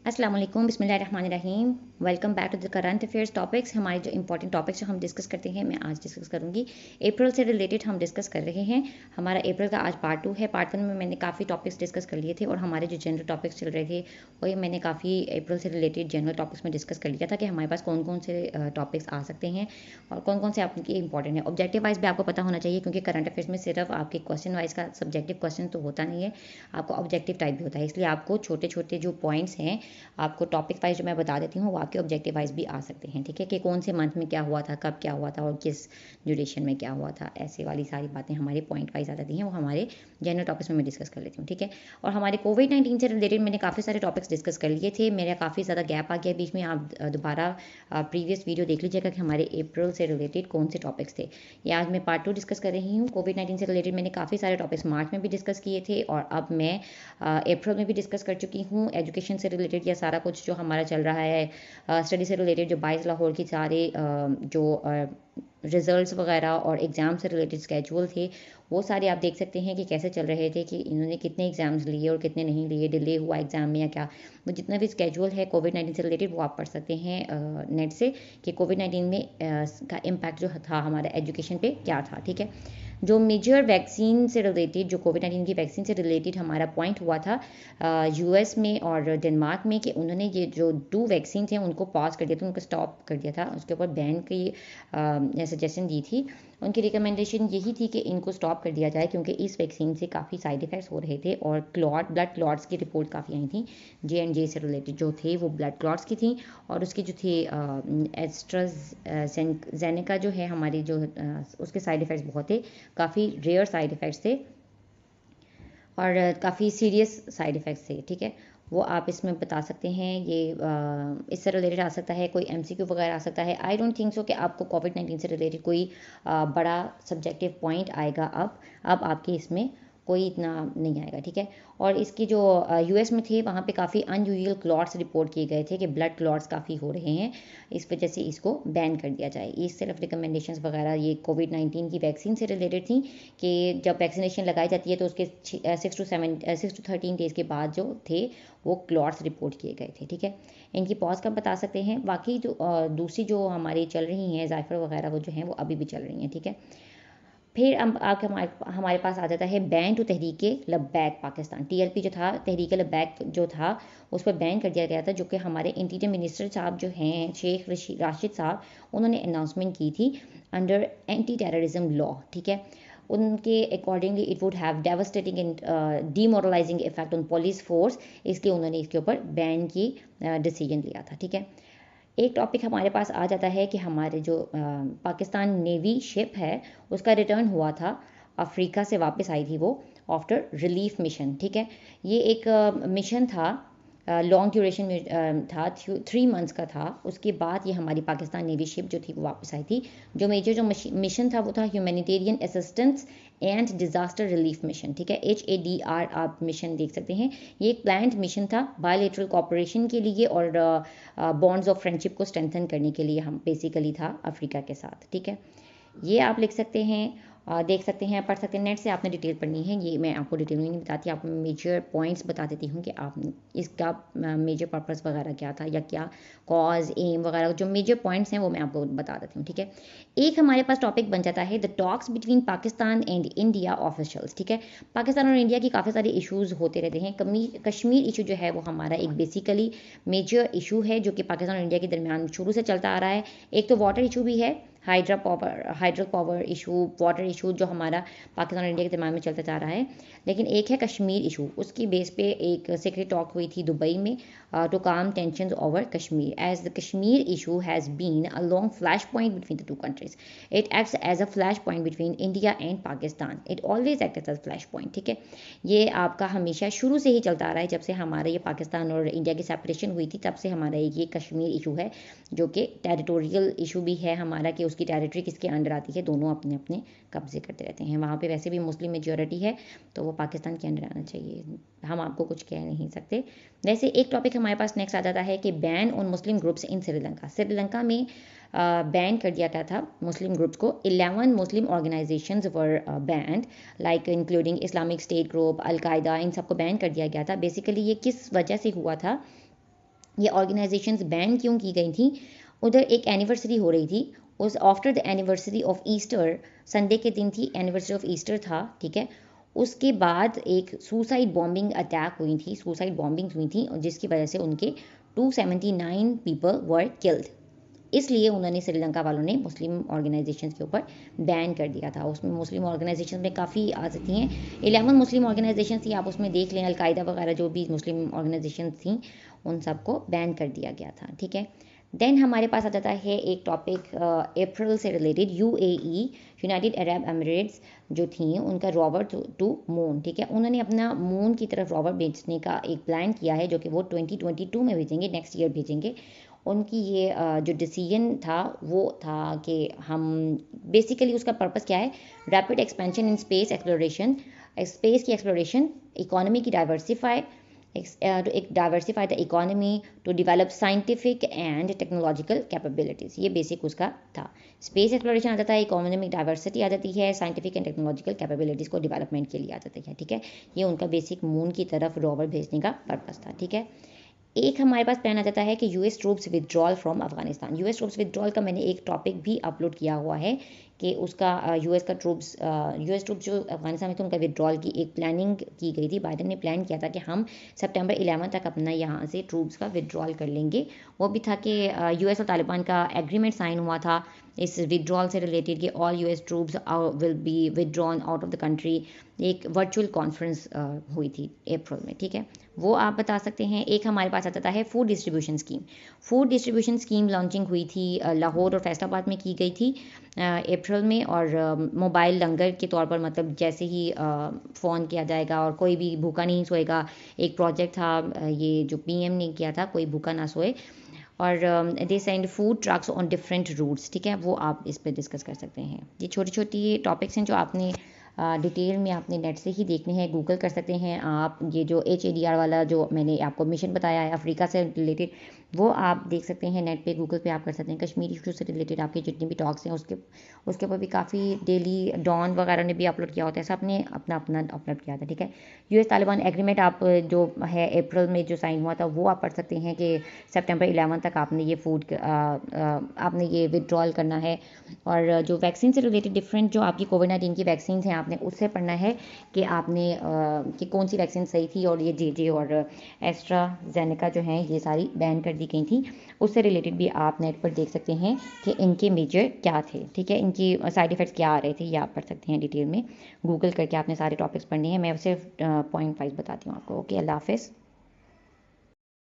अस्सलाम वालेकुम बिस्मिल्लाहिर्रहमानिर्रहीम। Welcome back to the current affairs topics. हमारे जो इंपॉर्टेंट टॉपिक्स जो हम डिस्कस करते हैं मैं आज डिस्कस करूंगी। अप्रैल से रिलेटेड हम डिस्कस कर रहे हैं। हमारा अप्रैल का आज पार्ट 2 है। पार्ट 1 में मैंने काफ़ी टॉपिक्स डिस्कस कर लिए थे और हमारे जो जनरल टॉपिक्स चल रहे थे वही मैंने काफ़ी अप्रैल से रिलेटेड जनरल टॉपिक्स में डिस्कस कर लिया था कि हमारे पास कौन कौन से टॉपिक्स आ सकते हैं और कौन कौन से आपके इंपॉर्टेंट है। ऑब्जेक्टिव वाइज भी आपको पता होना चाहिए क्योंकि करंट अफेयर्स में सिर्फ आपके क्वेश्चन वाइज का सब्जेक्टिव क्वेश्चन तो होता नहीं है, आपको ऑब्जेक्टिव टाइप भी होता है। इसलिए आपको छोटे छोटे जो पॉइंट्स हैं आपको टॉपिक वाइज जो मैं बता देती हूँ वो आपके ऑब्जेक्टिव वाइज भी आ सकते हैं। ठीक है कि कौन से मंथ में क्या हुआ था, कब क्या हुआ था और किस ड्यूरेशन में क्या हुआ था, ऐसे वाली सारी बातें हमारे पॉइंट वाइज आ जाती हैं। वो हमारे जनरल टॉपिक्स में मैं डिस्कस कर लेती हूँ। ठीक है, और हमारे कोविड-19 से रिलेटेड मैंने काफ़ी सारे टॉपिक्स डिस्कस कर लिए थे। मेरा काफ़ी ज़्यादा गैप आ गया बीच में। आप दोबारा प्रीवियस वीडियो देख लीजिएगा कि हमारे अप्रैल से रिलेटेड कौन से टॉपिक्स थे। ये आज मैं पार्ट 2 डिस्कस कर रही हूँ। कोविड-19 से रिलेटेड मैंने काफ़ी सारे टॉपिक्स मार्च में भी डिस्कस किए थे और अब मैं अप्रैल में भी डिस्कस कर चुकी हूँ। एजुकेशन से रिलेटेड या सारा कुछ जो हमारा चल रहा है, स्टडी से रिलेटेड जो 22 लाहौर की सारे जो रिजल्ट्स वगैरह और एग्ज़ाम से रिलेटेड स्केजुअल थे वो सारे आप देख सकते हैं कि कैसे चल रहे थे, कि इन्होंने कितने एग्ज़ाम्स लिए और कितने नहीं लिए, डिले हुआ एग्ज़ाम में या क्या। वो जितना भी स्केजुअल है कोविड-19 से रिलेटेड वो आप पढ़ सकते हैं नेट से कि कोविड-19 में का इम्पैक्ट जो था हमारा एजुकेशन पे क्या था। ठीक है, जो मेजर वैक्सीन से रिलेटेड, जो कोविड-19 की वैक्सीन से रिलेटेड हमारा पॉइंट हुआ था यूएस में और डेनमार्क में, कि उन्होंने ये जो 2 वैक्सीन थे उनको पॉज कर दिया था, उनको स्टॉप कर दिया था, उसके ऊपर बैन की सजेशन दी थी। उनकी रिकमेंडेशन यही थी कि इनको स्टॉप कर दिया जाए क्योंकि इस वैक्सीन से काफ़ी साइड इफ़ेक्ट्स हो रहे थे और ब्लड क्लॉट्स की रिपोर्ट काफ़ी आई थी। J&J से रिलेटेड जो थे वो ब्लड क्लॉट्स की थी और उसके जो थे एस्ट्राजेनेका जो है हमारी जो उसके साइड इफ़ेक्ट्स बहुत थे, काफ़ी रेयर साइड इफ़ेक्ट्स थे और काफ़ी सीरियस साइड इफ़ेक्ट्स थे। ठीक है, वो आप इसमें बता सकते हैं। ये इससे रिलेटेड आ सकता है, कोई एमसीक्यू वगैरह आ सकता है। आई डोंट थिंक सो कि आपको कोविड-19 से रिलेटेड कोई बड़ा सब्जेक्टिव पॉइंट आएगा। अब आपके इसमें कोई इतना नहीं आएगा। ठीक है, और इसकी जो यूएस में थे वहाँ पे काफ़ी अनयूजुअल क्लॉट्स रिपोर्ट किए गए थे कि ब्लड क्लॉट्स काफ़ी हो रहे हैं, इस वजह से इसको बैन कर दिया जाए। ये सिर्फ रिकमेंडेशंस वगैरह ये कोविड-19 की वैक्सीन से रिलेटेड थी कि जब वैक्सीनेशन लगाई जाती है तो उसके 6 to 13 डेज़ के बाद जो थे वो क्लॉट्स रिपोर्ट किए गए थे। ठीक है, इनकी पॉज कब बता सकते हैं। बाकी जो दूसरी जो हमारी चल रही हैं जायफर वगैरह वो जो हैं वो अभी भी चल रही हैं। ठीक है, फिर अब आके हमारे पास आ जाता है ban to Tehreek Labbaik Pakistan. TLP जो था, तहरीक लब्बैक जो था उस पर बैन कर दिया गया था, जो कि हमारे इंटीरियर मिनिस्टर साहब जो हैं शेख राशिद साहब, उन्होंने अनाउंसमेंट की थी अंडर एंटी टेररिज्म लॉ। ठीक है, उनके accordingly it would have devastating and demoralising effect on police force, इसलिए उन्होंने इसके ऊपर बैन की डिसीजन लिया था। ठीक है, एक टॉपिक हमारे पास आ जाता है कि हमारे जो पाकिस्तान नेवी शिप है उसका रिटर्न हुआ था, अफ्रीका से वापस आई थी वो आफ्टर रिलीफ मिशन। ठीक है, ये एक मिशन था, लॉन्ग ड्यूरेशन था, 3 मंथ्स का था। उसके बाद ये हमारी पाकिस्तान नेवी शिप जो थी वो वापस आई थी। जो मेजर जो मिशन था वो था humanitarian assistance and disaster relief mission. ठीक है, HADR आप मिशन देख सकते हैं। ये एक प्लान्ड मिशन था बायलैटरल कोऑपरेशन के लिए और बॉन्ड्स ऑफ फ्रेंडशिप को स्ट्रेंथन करने के लिए हम बेसिकली था अफ्रीका के साथ। ठीक है, ये आप लिख सकते हैं, देख सकते हैं, पढ़ सकते हैं। नेट से आपने डिटेल पढ़नी है, ये मैं आपको डिटेल में नहीं बताती, आपको मेजर पॉइंट्स बता देती हूँ कि आप इसका मेजर पर्पस वगैरह क्या था या क्या कॉज एम वगैरह जो मेजर पॉइंट्स हैं वो मैं आपको बता देती हूँ। ठीक है, एक हमारे पास टॉपिक बन जाता है the talks between Pakistan and India officials. ठीक है, पाकिस्तान और इंडिया की काफ़ी सारे इशूज़ होते रहते हैं। कश्मीर इशू जो है वो हमारा एक बेसिकली मेजर इशू है जो कि पाकिस्तान और इंडिया के दरमियान शुरू से चलता आ रहा है। एक तो वाटर इशू भी है, hydro power issue, water issue जो हमारा पाकिस्तान और इंडिया के दरमियान में चलता जा रहा है। लेकिन एक है कश्मीर इशू, उसकी बेस पे एक सीक्रेट टॉक हुई थी दुबई में to calm tension over Kashmir, as the Kashmir issue has been a long flash point between the 2 countries. It acts as a flash point between India and Pakistan. It always act as a flash point. ठीक है, ये आपका हमेशा शुरू से ही चलता आ रहा है, जब से हमारा ये पाकिस्तान और इंडिया की सेपरेशन हुई थी तब से हमारा ये कश्मीर इशू है जो कि टेरिटोरियल इशू भी है हमारा, कि उसकी टेरिटरी किसके अंडर आती है, दोनों अपने अपने कब्जे करते रहते हैं। वहाँ पे वैसे भी मुस्लिम मेजॉरिटी है तो वो पाकिस्तान के अंडर आना चाहिए, हम आपको कुछ कह नहीं सकते। वैसे एक टॉपिक हमारे पास नेक्स्ट आ जाता है कि ban on Muslim groups in Sri Lanka. Sri Lanka में बैन कर दिया गया था मुस्लिम ग्रुप्स को। 11 Muslim organisations were banned, like including Islamic State group, Al Qaeda, इन सबको बैन कर दिया गया था। बेसिकली ये किस वजह से हुआ था ये ऑर्गेनाइजेशंस बैन क्यों की गई थी, उधर एक एनिवर्सरी हो रही थी, उस after the anniversary of Easter, Sunday के दिन थी, एनिवर्सरी ऑफ ईस्टर था, ठीक है। उसके बाद एक सुसाइड बॉम्बिंग अटैक हुई थी, सुसाइड बॉम्बिंग हुई थी, जिसकी वजह से उनके 279 पीपल वर किल्ड। इसलिए उन्होंने श्रीलंका वालों ने मुस्लिम ऑर्गेनाइजेशन के ऊपर बैन कर दिया था। उसमें मुस्लिम ऑर्गेनाइजेशन में काफ़ी आ सकती हैं, 11 मुस्लिम ऑर्गेनाइजेशन थी, आप उसमें देख लें, अलकायदा वगैरह जो भी मुस्लिम ऑर्गेनाइजेशन थी उन सबको बैन कर दिया गया था, ठीक है। देन हमारे पास आ जाता है एक टॉपिक अप्रैल से related, UAE, United Arab Emirates जो थी, उनका रोवर टू मून, ठीक है। उन्होंने अपना मून की तरफ रोवर भेजने का एक प्लान किया है, जो कि वो 2022 में भेजेंगे, नेक्स्ट ईयर भेजेंगे। उनकी ये जो डिसीजन था वो था कि हम बेसिकली, उसका पर्पस क्या है, rapid expansion in space exploration, space की एक्सप्लोरेशन, इकोनॉमी की डाइवर्सिफाई, एक diversify the economy to develop scientific and technological capabilities, ये बेसिक उसका था। स्पेस एक्सप्लोरेशन आ जाता है, इकोनॉमिक डाइवर्सिटी आ जाती है, साइंटिफिक एंड टेक्नोलॉजिकल कैपेबिलिटीज़ को डेवलपमेंट के लिए आ जाती है, ठीक है। ये उनका बेसिक मून की तरफ रोवर भेजने का पर्पस था, ठीक है। एक हमारे पास प्लान आ जाता है कि US troops withdrawal from Afghanistan. US troops withdrawal का मैंने एक टॉपिक भी अपलोड किया हुआ है कि उसका यूएस ट्रूप्स जो अफगानिस्तान में थे उनका विदड्रॉल की एक प्लानिंग की गई थी। बाइडन ने प्लान किया था कि हम सितंबर 11 तक अपना यहाँ से ट्रूप्स का विदड्रॉल कर लेंगे। वो भी था कि यूएस और तालिबान का एग्रीमेंट साइन हुआ था इस विदड्रॉल से रिलेटेड कि all US troops will be withdrawn out of the country. एक वर्चुअल कॉन्फ्रेंस हुई थी अप्रैल में, ठीक है, वो आप बता सकते हैं। एक हमारे पास आता है food distribution scheme. Food distribution scheme launching हुई थी लाहौर और फैसलाबाद में की गई थी अप्रैल में, और मोबाइल लंगर के तौर पर, मतलब जैसे ही फ़ोन किया जाएगा और कोई भी भूखा नहीं सोएगा, एक प्रोजेक्ट था ये जो पीएम ने किया था, कोई भूखा ना सोए, और they send food trucks on different routes, ठीक है, वो आप इस पर डिस्कस कर सकते हैं। ये छोटी छोटी टॉपिक्स हैं जो आपने डिटेल में आपने नेट से ही देखने हैं, गूगल कर सकते हैं आप। ये जो HADR वाला जो मैंने आपको मिशन बताया है अफ्रीका से रिलेटेड, वो आप देख सकते हैं नेट पे, गूगल पे आप कर सकते हैं। कश्मीर इशू से रिलेटेड आपके जितनी भी टॉक्स हैं उसके ऊपर भी काफ़ी डेली डॉन वगैरह ने भी अपलोड किया होता है, सब ने अपना अपना अपलोड किया था, ठीक है। यूएस तालिबान एग्रीमेंट आप जो है अप्रैल में जो साइन हुआ था वो आप पढ़ सकते हैं कि सितंबर 11 तक आपने ये आपने ये विदड्रॉल करना है। और जो वैक्सीन से रिलेटेड डिफरेंट जो आपकी कोविड-19 की वैक्सीन हैं, आपने उससे पढ़ना है कि आपने कि कौन सी वैक्सीन सही थी, और ये JJ और एस्ट्राजेनेका जो हैं ये सारी बैन कर दी गई थी। उससे रिलेटेड भी आप नेट पर देख सकते हैं कि इनके मेजर क्या थे, ठीक है, इनकी साइड इफ़ेक्ट्स क्या आ रहे थे, ये आप पढ़ सकते हैं डिटेल में। गूगल करके आपने सारे टॉपिक्स पढ़ने हैं, मैं सिर्फ पॉइंट वाइज बताती हूँ आपको। ओके, अल्लाह हाफ़िज़।